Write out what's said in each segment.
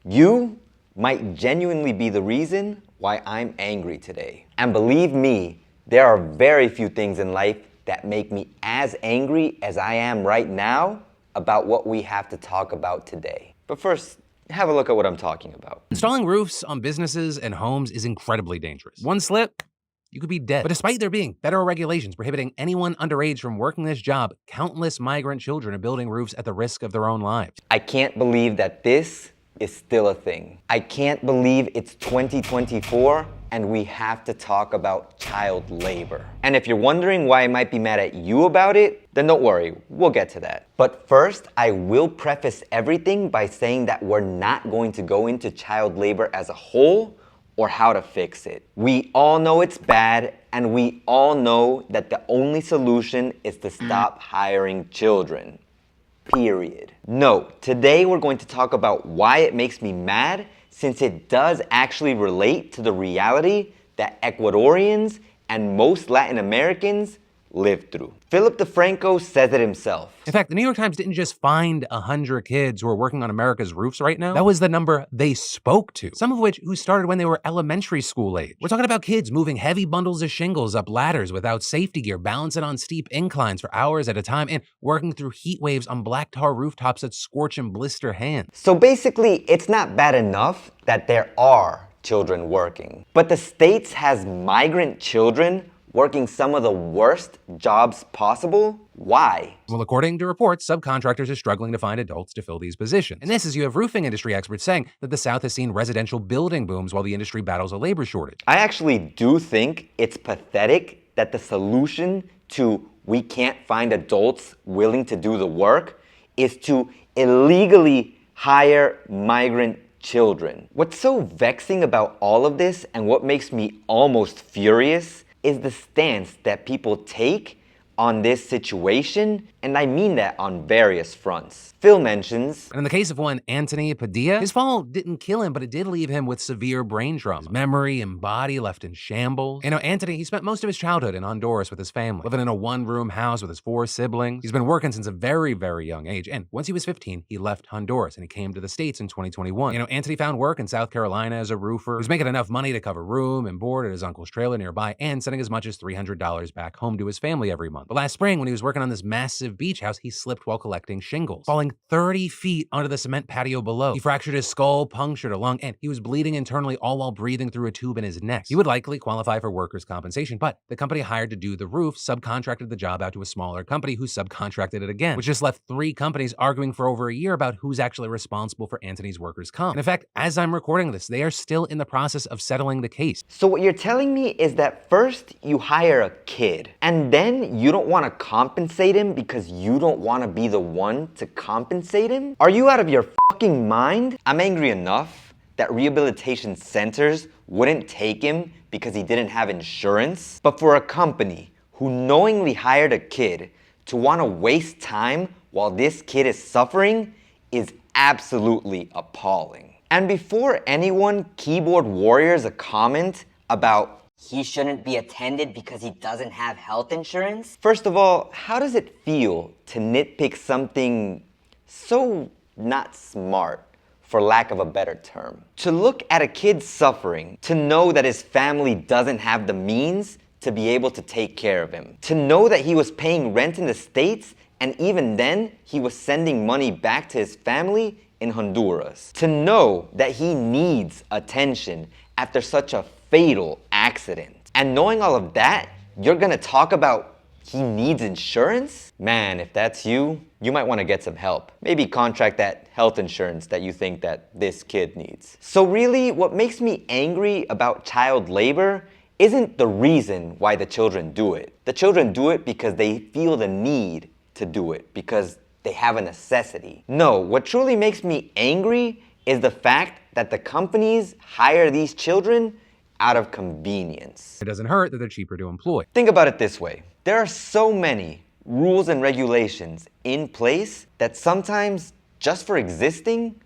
You might genuinely be the reason why I'm angry today. And believe me, there are very few things in life that make me as angry as I am right now about what we have to talk about today. But first, have a look at what I'm talking about. Installing roofs on businesses and homes is incredibly dangerous. One slip, you could be dead. But despite there being federal regulations prohibiting anyone underage from working this job, countless migrant children are building roofs at the risk of their own lives. I can't believe that this is still a thing. I can't believe it's 2024 and we have to talk about child labor. And if you're wondering why I might be mad at you about it, then don't worry, we'll get to that. But first, I will preface everything by saying that we're not going to go into child labor as a whole or how to fix it. We all know it's bad, and we all know that the only solution is to stop hiring children. Period. No, today we're going to talk about why it makes me mad, since it does actually relate to the reality that Ecuadorians and most Latin Americans live through. Philip DeFranco says it himself. In fact, the New York Times didn't just find 100 kids who are working on America's roofs right now. That was the number they spoke to, some of which who started when they were elementary school age. We're talking about kids moving heavy bundles of shingles up ladders without safety gear, balancing on steep inclines for hours at a time, and working through heat waves on black tar rooftops that scorch and blister hands. So basically, it's not bad enough that there are children working, but the States has migrant children working some of the worst jobs possible? Why? Well, according to reports, subcontractors are struggling to find adults to fill these positions. And this is you have roofing industry experts saying that the South has seen residential building booms while the industry battles a labor shortage. I actually do think it's pathetic that the solution to we can't find adults willing to do the work is to illegally hire migrant children. What's so vexing about all of this, and what makes me almost furious, is the stance that people take on this situation, and I mean that on various fronts. Phil mentions, and in the case of one Anthony Padilla, his fall didn't kill him, but it did leave him with severe brain trauma. His memory and body left in shambles. You know, Anthony, he spent most of his childhood in Honduras with his family, living in a one-room house with his 4 siblings. He's been working since a very, very young age, and once he was 15, he left Honduras and he came to the States in 2021. You know, Anthony found work in South Carolina as a roofer. He was making enough money to cover room and board at his uncle's trailer nearby and sending as much as $300 back home to his family every month. But last spring, when he was working on this massive beach house, he slipped while collecting shingles, falling 30 feet onto the cement patio below. He fractured his skull, punctured a lung, and he was bleeding internally, all while breathing through a tube in his neck. He would likely qualify for workers' compensation, but the company hired to do the roof subcontracted the job out to a smaller company who subcontracted it again, which just left 3 companies arguing for over a year about who's actually responsible for Anthony's workers' comp. And in fact, as I'm recording this, they are still in the process of settling the case. So what you're telling me is that first you hire a kid, and then you don't want to compensate him because you don't want to be the one to compensate him? Are you out of your fucking mind? I'm angry enough that rehabilitation centers wouldn't take him because he didn't have insurance, but for a company who knowingly hired a kid to want to waste time while this kid is suffering is absolutely appalling. And before anyone keyboard warriors a comment about he shouldn't be attended because he doesn't have health insurance, first of all, how does it feel to nitpick something so not smart, for lack of a better term? To look at a kid suffering, to know that his family doesn't have the means to be able to take care of him, to know that he was paying rent in the States, and even then, he was sending money back to his family in Honduras, to know that he needs attention after such a fatal accident. And knowing all of that, you're gonna talk about he needs insurance? Man, if that's you, you might want to get some help. Maybe contract that health insurance that you think that this kid needs. So really, what makes me angry about child labor isn't the reason why the children do it. The children do it because they feel the need to do it, because they have a necessity. No, what truly makes me angry is the fact that the companies hire these children out of convenience. It doesn't hurt that they're cheaper to employ. Think about it this way. There are so many rules and regulations in place that sometimes, just for existing,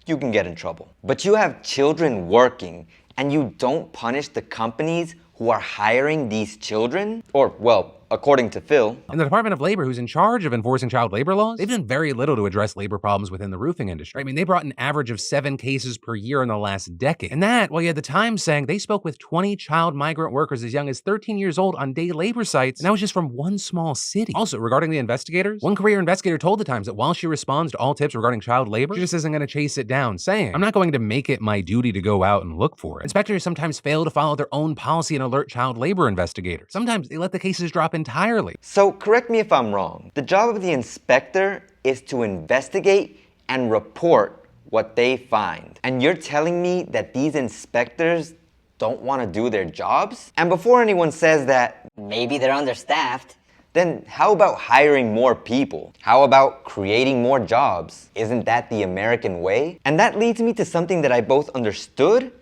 you can get in trouble. But you have children working and you don't punish the companies who are hiring these children, or, well, according to Phil. And the Department of Labor, who's in charge of enforcing child labor laws, they've done very little to address labor problems within the roofing industry. I mean, they brought an average of 7 cases per year in the last decade. And that, well, you had the Times saying they spoke with 20 child migrant workers as young as 13 years old on day labor sites, and that was just from one small city. Also, regarding the investigators, one career investigator told the Times that while she responds to all tips regarding child labor, she just isn't going to chase it down, saying, "I'm not going to make it my duty to go out and look for it." Inspectors sometimes fail to follow their own policy and alert child labor investigators. Sometimes they let the cases drop entirely. So correct me if I'm wrong. The job of the inspector is to investigate and report what they find. And you're telling me that these inspectors don't want to do their jobs? And before anyone says that Maybe they're understaffed. then how about hiring more people? How about creating more jobs? Isn't that the American way? And that leads me to something that I both understood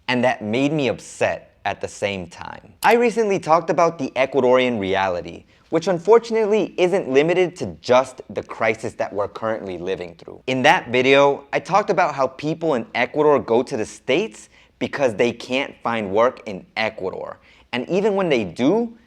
and that made me upset at the same time. I recently talked about the Ecuadorian reality, which unfortunately isn't limited to just the crisis that we're currently living through. In that video, I talked about how people in Ecuador go to the States because they can't find work in Ecuador. And even when they do,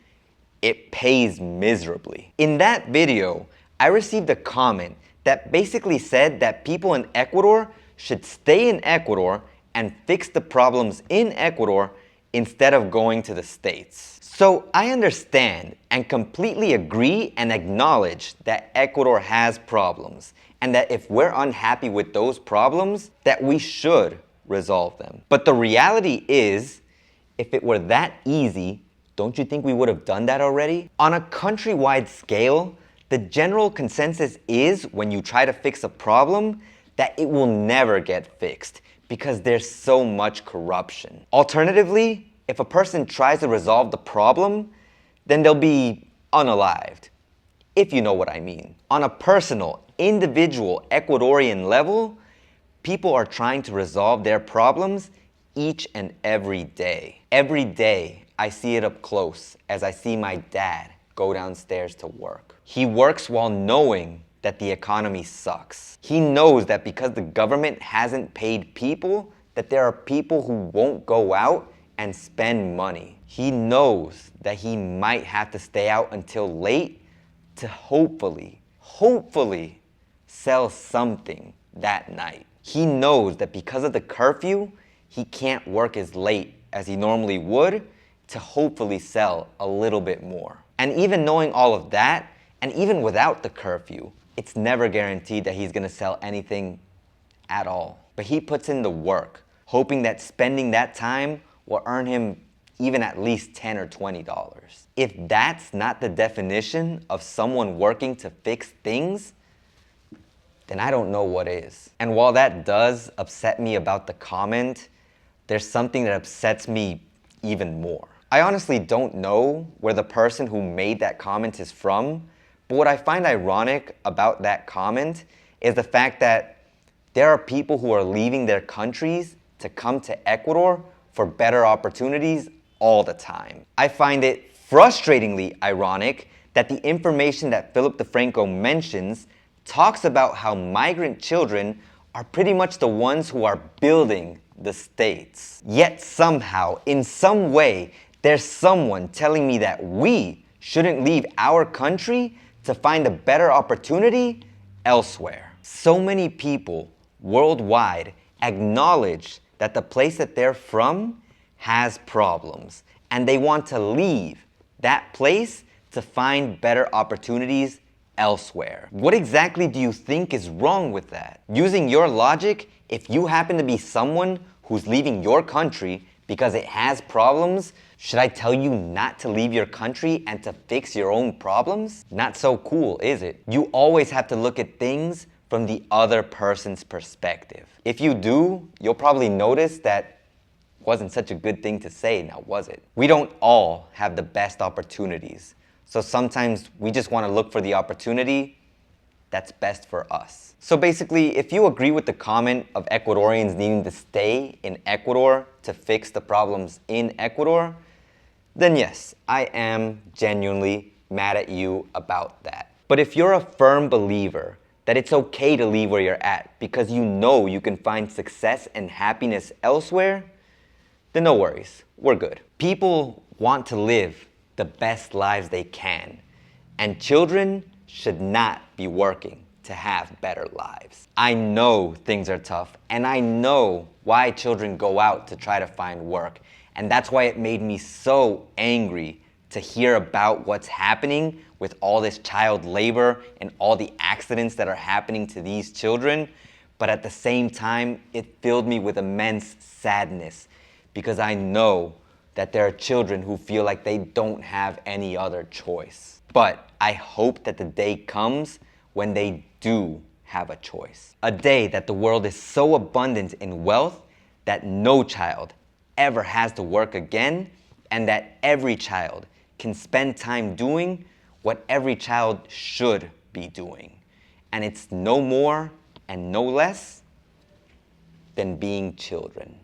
it pays miserably. In that video, I received a comment that basically said that people in Ecuador should stay in Ecuador and fix the problems in Ecuador instead of going to the States. So I understand and completely agree and acknowledge that Ecuador has problems and that if we're unhappy with those problems, that we should resolve them. But the reality is, if it were that easy, don't you think we would have done that already? On a countrywide scale, the general consensus is when you try to fix a problem that it will never get fixed because there's so much corruption. Alternatively, if a person tries to resolve the problem, then they'll be unalived, if you know what I mean. On a personal, individual Ecuadorian level, people are trying to resolve their problems each and every day. Every day, I see it up close as I see my dad go downstairs to work. He works while knowing that the economy sucks. He knows that because the government hasn't paid people, that there are people who won't go out and spend money. He knows that he might have to stay out until late to hopefully sell something that night. He knows that because of the curfew, he can't work as late as he normally would to hopefully sell a little bit more. And even knowing all of that, and even without the curfew, it's never guaranteed that he's gonna sell anything at all. But he puts in the work, hoping that spending that time will earn him even at least $10 or $20. If that's not the definition of someone working to fix things, then I don't know what is. And while that does upset me about the comment, there's something that upsets me even more. I honestly don't know where the person who made that comment is from, but what I find ironic about that comment is the fact that there are people who are leaving their countries to come to Ecuador for better opportunities all the time. I find it frustratingly ironic that the information that Philip DeFranco mentions talks about how migrant children are pretty much the ones who are building the States. Yet somehow, in some way, there's someone telling me that we shouldn't leave our country to find a better opportunity elsewhere. So many people worldwide acknowledge that the place that they're from has problems, and they want to leave that place to find better opportunities elsewhere. What exactly do you think is wrong with that? Using your logic, if you happen to be someone who's leaving your country because it has problems, should I tell you not to leave your country and to fix your own problems? Not so cool, is it? You always have to look at things from the other person's perspective. If you do, you'll probably notice that wasn't such a good thing to say, now was it? We don't all have the best opportunities. So sometimes we just want to look for the opportunity that's best for us. So basically, if you agree with the comment of Ecuadorians needing to stay in Ecuador to fix the problems in Ecuador, then yes, I am genuinely mad at you about that. But if you're a firm believer that it's okay to leave where you're at because you know you can find success and happiness elsewhere, then no worries, we're good. People want to live the best lives they can. And children should not be working to have better lives. I know things are tough, and I know why children go out to try to find work. And that's why it made me so angry to hear about what's happening with all this child labor and all the accidents that are happening to these children. But at the same time, it filled me with immense sadness because I know that there are children who feel like they don't have any other choice. But I hope that the day comes when they do have a choice. A day that the world is so abundant in wealth that no child ever has to work again, and that every child can spend time doing what every child should be doing. And it's no more and no less than being children.